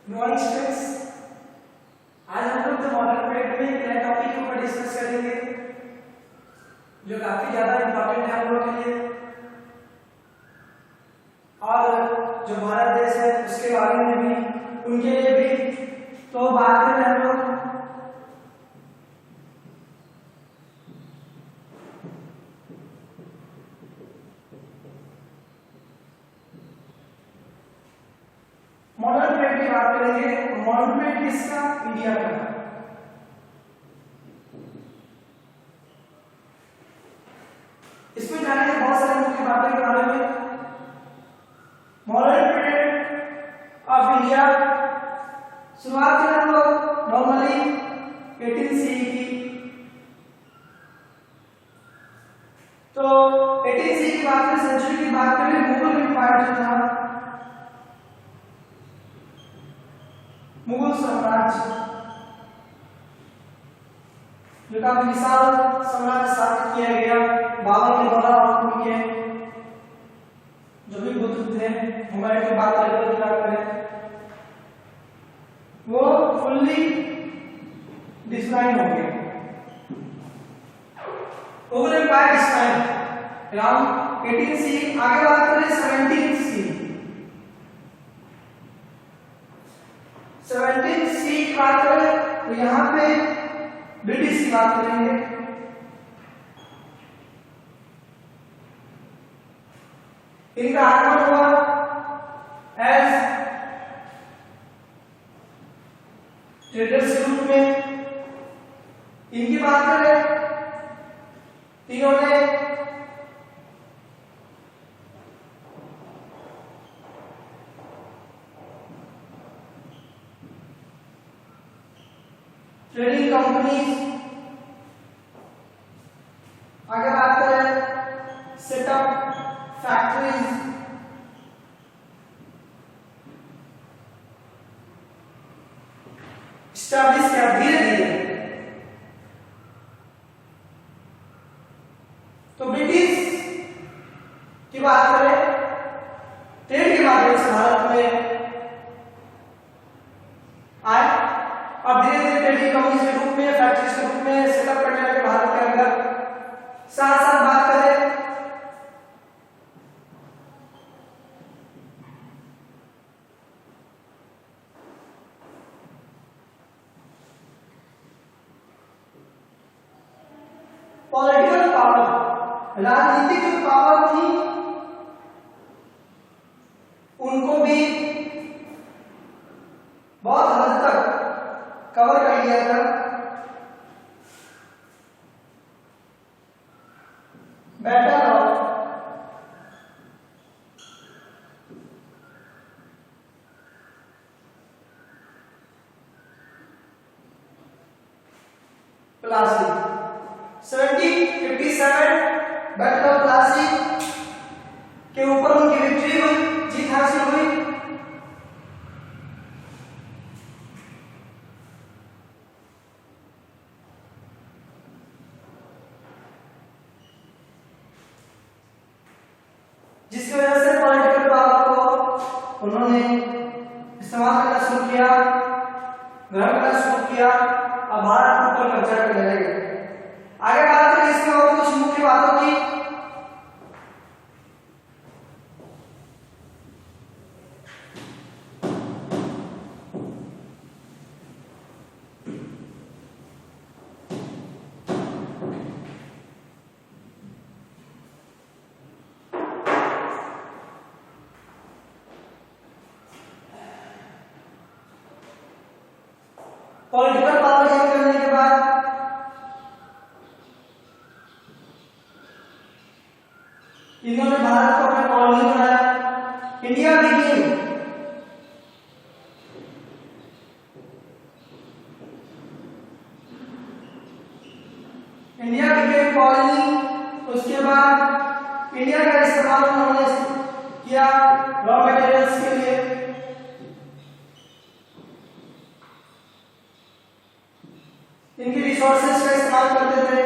Noise strings. आज हम लोग द मॉडर्न ट्रेड में एक नए टॉपिक के ऊपर डिस्कस करेंगे जो काफी ज्यादा इंपॉर्टेंट है हम लोग के लिए और जो भारत देश है उसके बारे में भी, उनके लिए भी। तो बात करें हम लोग मॉडर्न ट्रेड की बात करेंगे। मॉडर्न ट्रेड किसका? इंडिया का। इसमें जानेंगे बहुत सारी मुख्य बातें के बारे में। मॉडर्न ट्रेड ऑफ इंडिया शुरुआत करें हम लोग नॉर्मली 18 सी की। तो 18 सी की बात करें, सेंचुरी की बात करें, मुगल एम्पायर जो था, मुगल साम्राज्य जो काफी विशाल साम्राज्य स्थापित किया गया बाबर के द्वारा और उनके जो भी पुत्र थे, हुमायूं की बात करें, वो फुल्ली डिस्ट्रॉय हो गए। मुगल एम्पायर डिस्ट्रॉय अराउंड 18 सी। आगे बात करें 17 सी। 17 सी की बात करें तो यहाँ पे ब्रिटिश की बात करेंगे। इनका आगमन हुआ एज ट्रेडर्स के रूप में। इनकी बात करें, इन्होंने ट्रेडिंग कंपनीज, आगे बात करें सेटअप फैक्ट्रीज, स्टैब्लिश किया धीरे धीरे। तो ब्रिटिश की बात करें, ट्रेड के माध्यम से भारत में आए। अब धीरे धीरे ट्रेडिंग कंपनीज के रूप में, फैक्ट्रीज के रूप में सेटअप करने लगे भारत के अंदर। साथ साथ बात करें पॉलिटिकल पावर, राजनीतिक जो पावर थी उनको भी बहुत हद तक कवर कर लिया था। Battle of Plassey 1757 battle of Plassey के ऊपर उनकी विक्ट्री हुई, जीत हासिल हुई। जिसकी वजह से पॉलिटिकल पावर को उन्होंने इस्तेमाल करना शुरू किया, ग्रहण करना शुरू किया और भारत पर कब्जा करने लगे। आगे बात करें इसमें और कुछ मुख्य बातों की। पॉलिटिकल पावर गेन करने के बाद इन्होंने भारत को अपना कॉलोनी बनाया। India became colony. उसके बाद इंडिया का इस्तेमाल उन्होंने किया रॉ मटेरियल्स के लिए। इनकी रिसोर्सेज का इस्तेमाल करते थे।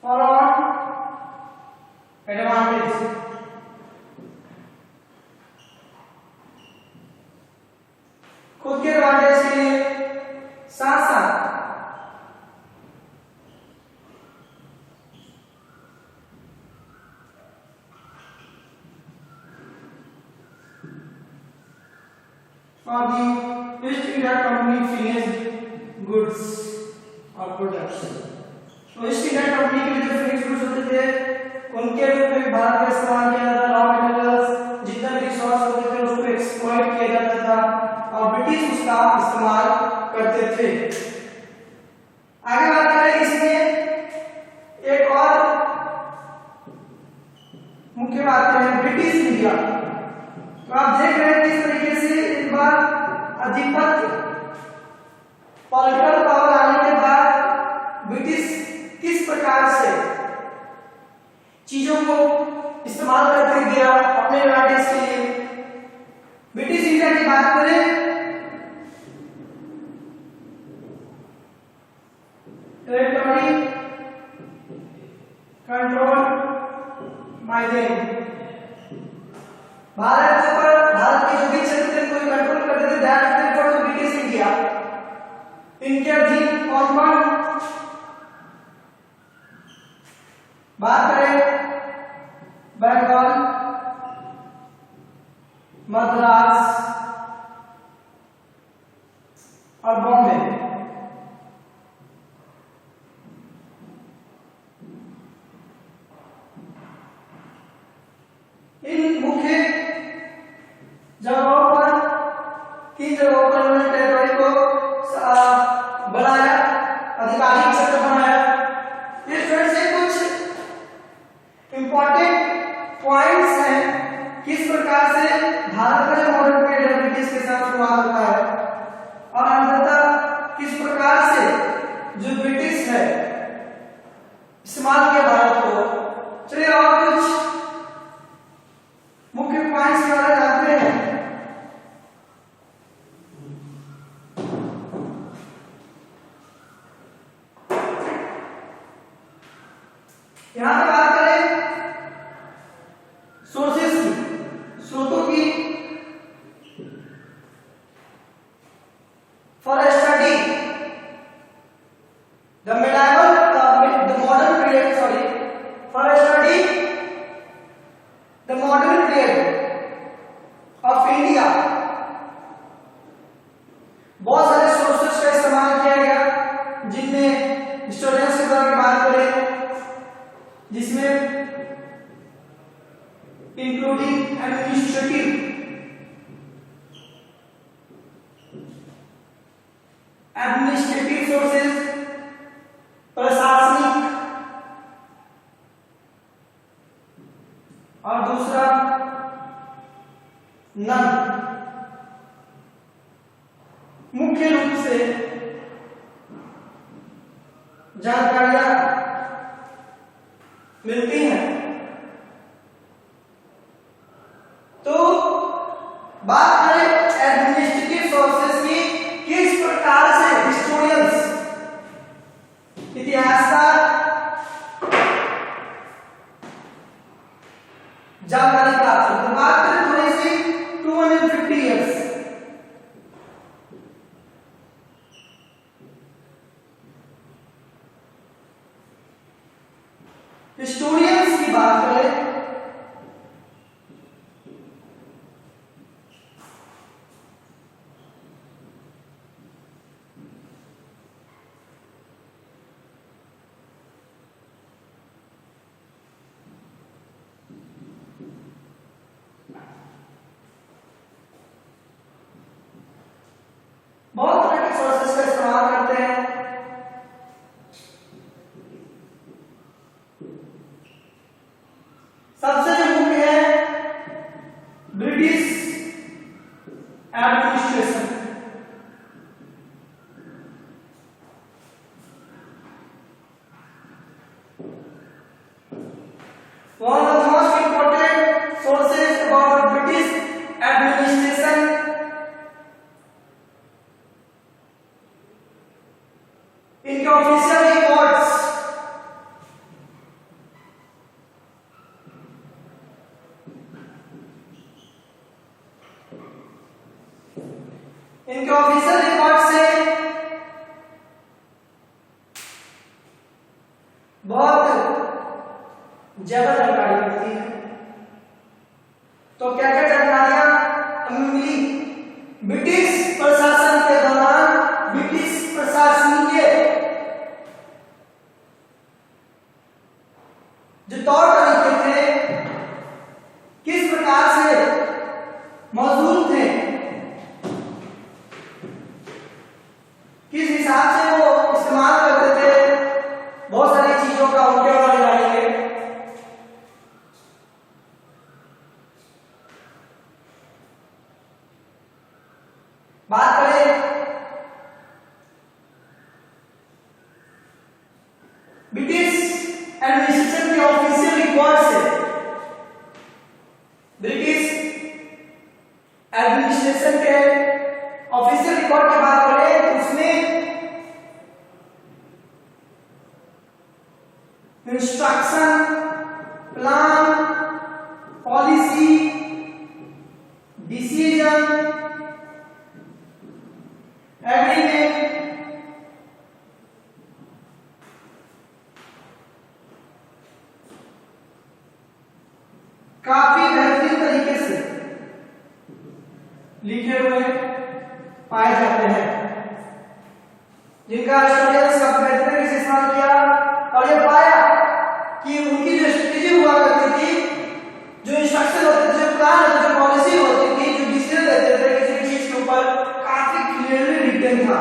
और एडवांस एडवांटेज, खुद के एडवांटेज के लिए साथ साथ for the East India Company finished goods or products. तो ईस्ट इंडिया कंपनी के लिए जो फिनिश गुड्स होते थे उनके रूप में भारत में इस्तेमाल किया जाता था। रॉ मटेरियल्स जितना भी रिसोर्स होते थे उसको एक्सप्लॉइट किया जाता था और ब्रिटिश उसका इस्तेमाल करते थे। आगे बात करें इसमें एक और मुख्य बात है ब्रिटिश इंडिया। तो आप देख रहे हैं किस तरीके से एक बार अधिपत्य पॉलिटिकल पावर आने के बाद ब्रिटिश किस प्रकार से चीजों को इस्तेमाल करते गया अपने एडवांटेज के लिए। ब्रिटिश इंडिया की बात करें territory control by them, Bharat के ऊपर भारत के जो भी क्षेत्र थे कोई कंट्रोल करते थे that report to British India. इनके अधीन कौन कौन बात करें बंगाल, मद्रास और बॉम्बे। इन मुख्य जगहों पर किन जगहों पर उन्होंने टेरिटरी को बनाया, आधिकारिक क्षेत्र बनाया। इस तरह से कुछ इंपॉर्टेंट पॉइंट्स हैं किस प्रकार से भारत का जो मॉडर्न पीरियड है ब्रिटिश के साथ शुरुआत होता है और अंततः किस प्रकार से जो ब्रिटिश है इस्तेमाल किया भारत को। चलिए और कुछ मुख्य पॉइंट्स के बारे में जानते हैं। यहां पे बात करें सोर्सेस की, स्रोतों की। For study the medieval the modern period sorry for study the modern period of India बहुत सारे सोर्सेस का इस्तेमाल किया गया जिनमें हिस्टोरियंस के बारे में बात करें जिसमें इंक्लूडिंग एडमिनिस्ट्रेटिव सोर्सेस, प्रशासनिक और दूसरा नन। मुख्य रूप से जानकारियां मिलती हैं। तो बात करें एडमिनिस्ट्रेटिव सोर्सेस की, किस प्रकार से हिस्टोरियंस इतिहासकार जानकारी प्राप्त करते हैं। बात करें थोड़ी सी 250 इयर्स हिस्टोरियंस की बात करें बहुत तरह के सोर्सेस का इस्तेमाल करते हैं। सबसे जो मुख्य है British administration. One of the most important sources about British administration इनके ऑफिशियल रिकॉर्ड्स ज्यादा जानकारी मिलती है। तो क्या क्या जानकारियां हमें मिली? ब्रिटिश प्रशासन के दौरान ब्रिटिश प्रशासनीय जो तौर तरीके थे किस प्रकार से मौजूद थे, किस हिसाब से वो इस्तेमाल करते थे, बहुत सारी चीजों का उनके बारे में जानेंगे। बात करें ब्रिटिश एडमिनिस्ट्रेशन के ऑफिशियल रिकॉर्ड से, ब्रिटिश एडमिनिस्ट्रेशन के ऑफिशियल रिकॉर्ड की बात करें तो उसमें instruction, plan, policy, decision, agreement, काफी बेहतरीन तरीके से लिखे हुए पाए जाते हैं, जिनका स्टूडेंट्स का बेहतरीन तरीके से इस्तेमाल किया और ये पाया कि उनकी जो स्ट्रेटेजी हुआ करती थी, जो इंस्ट्रक्शन होते थे, जो प्लान होते थे, जो पॉलिसी होती थी, जो डिसीजन लेते थे किसी भी चीज के ऊपर, काफी क्लियरली रिटन था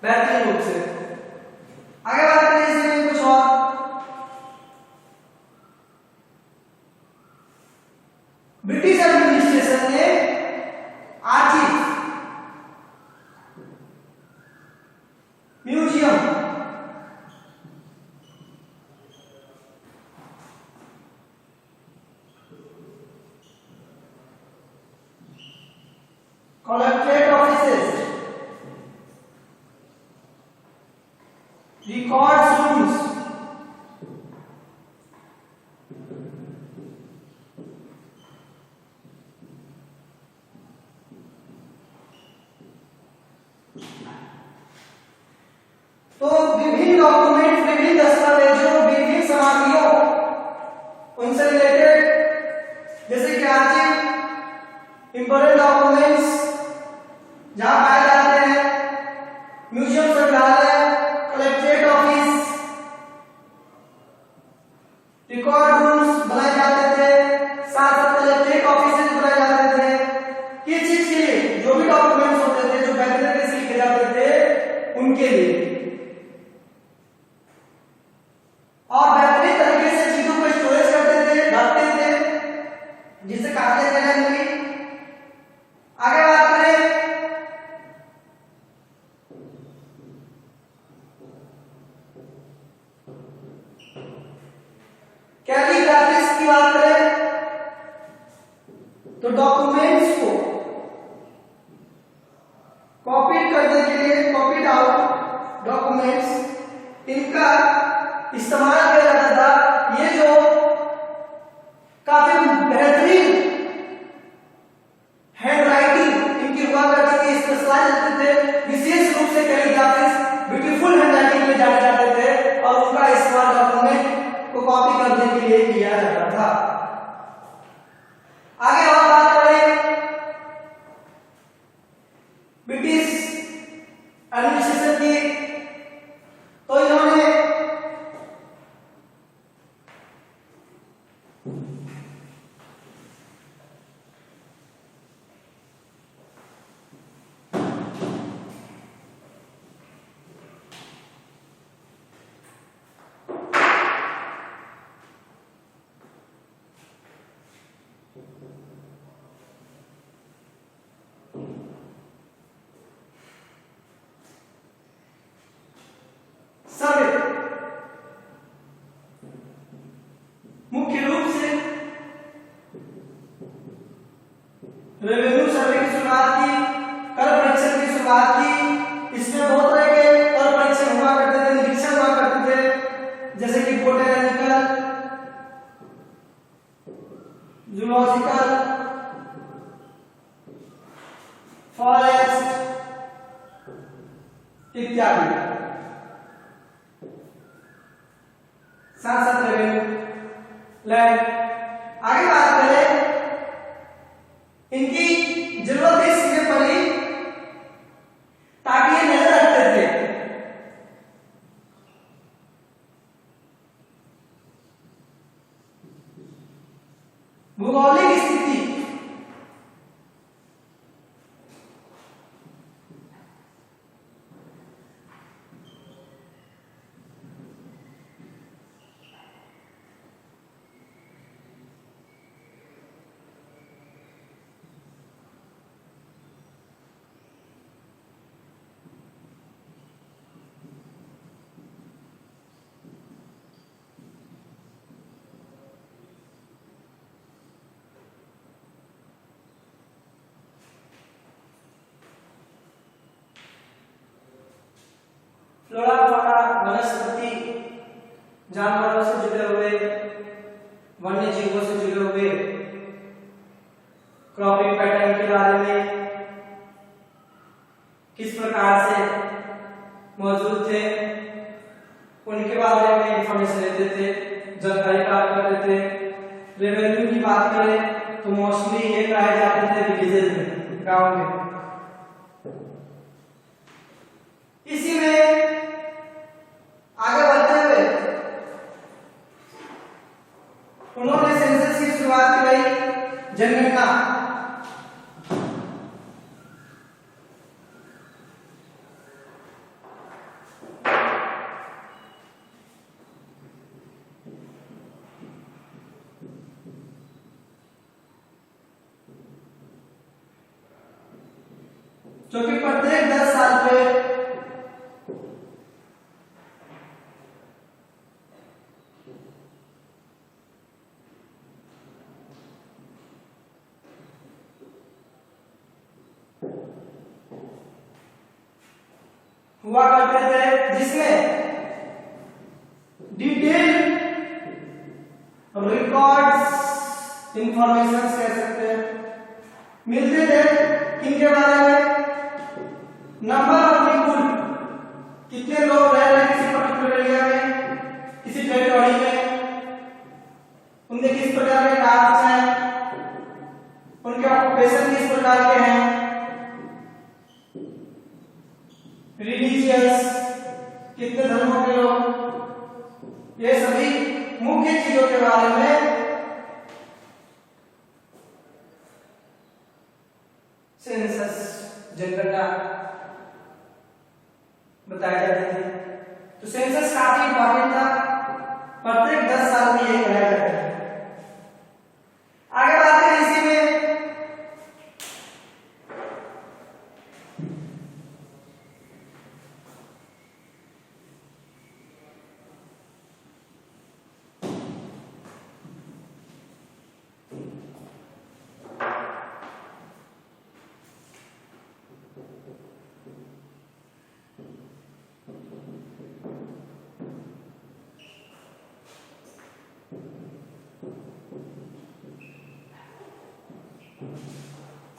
बेहतरीन रूप से। आगे बात करें इसमें कुछ और, ब्रिटिश एडमिनिस्ट्रेशन ने archive, museum, collectorate offices, records rooms, तो विभिन्न डॉक्यूमेंट, विभिन्न दस्तावेजों, विभिन्न सामग्रियों उनसे रिलेटेड, जैसे कि आर्चिव, इंपोर्टेंट डॉक्यूमेंट्स जहां पाए जाते हैं, म्यूजियम, संग्रहालय, कलेक्ट्रेट ऑफिस, रिकॉर्ड रूम्स बनाए जाते थे, साथ साथ कलेक्ट्रेट ऑफिस बनाए जाते थे। किस चीज के लिए? जो भी डॉक्यूमेंट्स होते थे जो बेहतर तरीके से लिखे जाते थे उनके लिए, और बेहतरीन तरीके से चीजों को स्टोरेज करते थे, रखते थे, जिसे कहते थे मेमोरी। आगे बात करें कैलीग्राफिस्ट की बात करें तो डॉक्यूमेंट्स को कॉपी करने के लिए, कॉपीड आउट डॉक्यूमेंट्स, इनका इस्तेमाल किया जाता था। ये जो काफी बेहतरीन हैंड राइटिंग इनकी हुआ करती थी, स्पेशलाइज होते थे, विशेष रूप से कैलीग्राफिस्ट ब्यूटीफुल हैंड राइटिंग में जाने जाते थे और उनका इस्तेमाल डॉक्यूमेंट को कॉपी करने के लिए किया जाता था। आगे और बात करें ब्रिटिश एडमिनिस्ट्रेशन की, तो इन्होंने सर्वे, मुख्य रूप से रेवेन्यू सर्वे की शुरुआत की, कर परीक्षण की शुरुआत की। इसमें बहुत तरह के कर परीक्षण हुआ करते थे, निरीक्षण हुआ करते थे, जैसे कि बोटेनिकल, जूलॉजिकल, फॉरेस्ट इत्यादि, साथ साथ रेवेन्यू लैंड। आगे बात करें, इनकी जरूरत इसलिए पड़ी ताकि ये नजर रखते थे। भूगोलिक स्थिति, फ्लोरा फौना वनस्पति जानवरों से जुड़े हुए, वन्य जीवों से जुड़े हुए, क्रॉपिंग पैटर्न के बारे में किस प्रकार से मौजूद थे उनके बारे में इंफॉर्मेशन लेते थे, जानकारी प्राप्त करते थे। रेवेन्यू की बात करें तो मोस्टली ये पाए जाते थे विलेजेस में, गांव में। इसी में आगे बढ़ते हुए उन्होंने सेंसस की शुरुआत की, जनगणना। जो कि प्रत्येक 10 साल पे हुआ करते थे, जिसमें डिटेल रिकॉर्ड्स, इंफॉर्मेशन कह सकते हैं, मिलते थे। किनके बारे में? नंबर ऑफ पीपुल, कितने लोग रह रहे हैं किसी पर्टिकुलर एरिया में, किसी टेरिटोरी में, उनके किस प्रकार के कास्ट हैं, उनके ऑक्यूपेशन किस प्रकार के हैं, रिलीजियस, कितने धर्मों के लोग, ये सभी मुख्य चीजों के बारे में सेंसस, जनगणना बताया जाता है। तो सेंसस काफी इंपॉर्टेंट था, प्रत्येक 10 साल में ये कराया जाता है। आगे बात करें इसी में,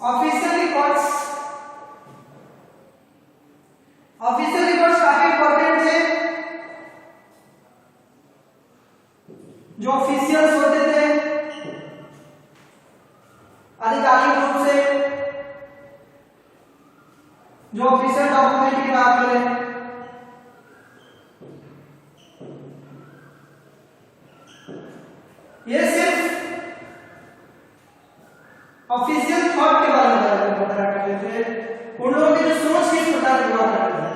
ऑफिशियल रिकॉर्ड्स। ऑफिशियल रिकॉर्ड्स काफी इंपॉर्टेंट थे। जो ऑफिशियल्स होते थे आधिकारिक रूप से, जो ऑफिशियल डॉक्यूमेंट की बात करें, ये सिर्फ ऑफिशियल थॉट के बारे में बताया करते थे, उन लोगों की जो सोच किस प्रकार की हुआ करती है।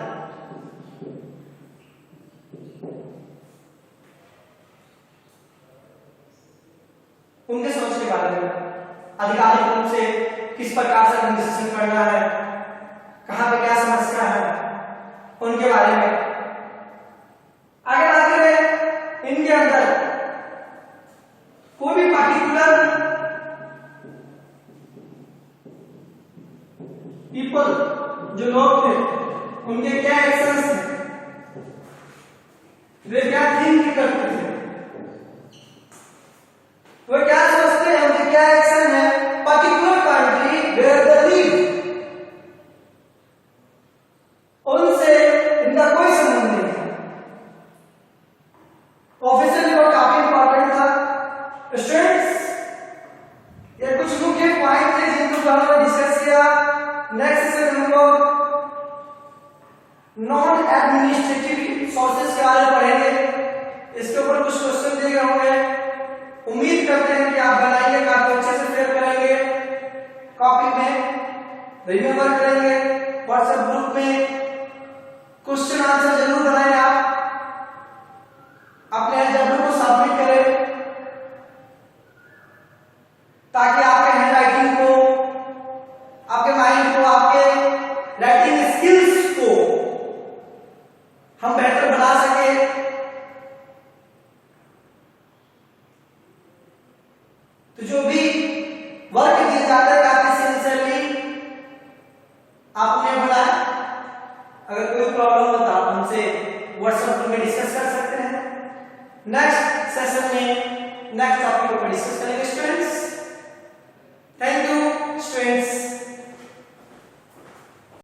उनके सोच के बारे में, आधिकारिक रूप से किस प्रकार से एडमिनिस्ट्रेशन करना है, कहां पे क्या समस्या है, उनके बारे में। आगे बात करें, इनके अंदर कोई भी पार्टिकुलर पीपल, जो लोग थे, उनके क्या एक्शंस थे, वे क्या थिंक करते थे, वे क्या सोचते हैं, उनके क्या एक्शन है, particular country where they live, उनसे इनका कोई संबंध नहीं था। ऑफिशियल रिकॉर्ड काफी इंपॉर्टेंट था। नॉन एडमिनिस्ट्रेटिव सोर्सेज के बारे में पढ़ेंगे। इसके ऊपर कुछ क्वेश्चन दिए गए होंगे, उम्मीद करते हैं कि आप बनाएंगे, काफी अच्छे से फेयर करेंगे, कॉपी में रिमेंबर करेंगे, व्हाट्सएप ग्रुप में क्वेश्चन आंसर जरूर बनाएं। आप अपने एग्जाम को सबमिट करें ताकि आपके हैंड राइटिंग को, आपके माइंड को, आपके राइटिंग स्किल्स को हम बेहतर बना सके। तो जो भी वर्क दिया जाता है काफी सिंसियरली आप उन्हें बनाएं। अगर कोई प्रॉब्लम हो तो आप हमसे व्हाट्सएप ग्रुप में डिस्कस कर सकते हैं। नेक्स्ट सेशन में नेक्स्ट टॉपिक पर डिस्कस करेंगे स्टूडेंट।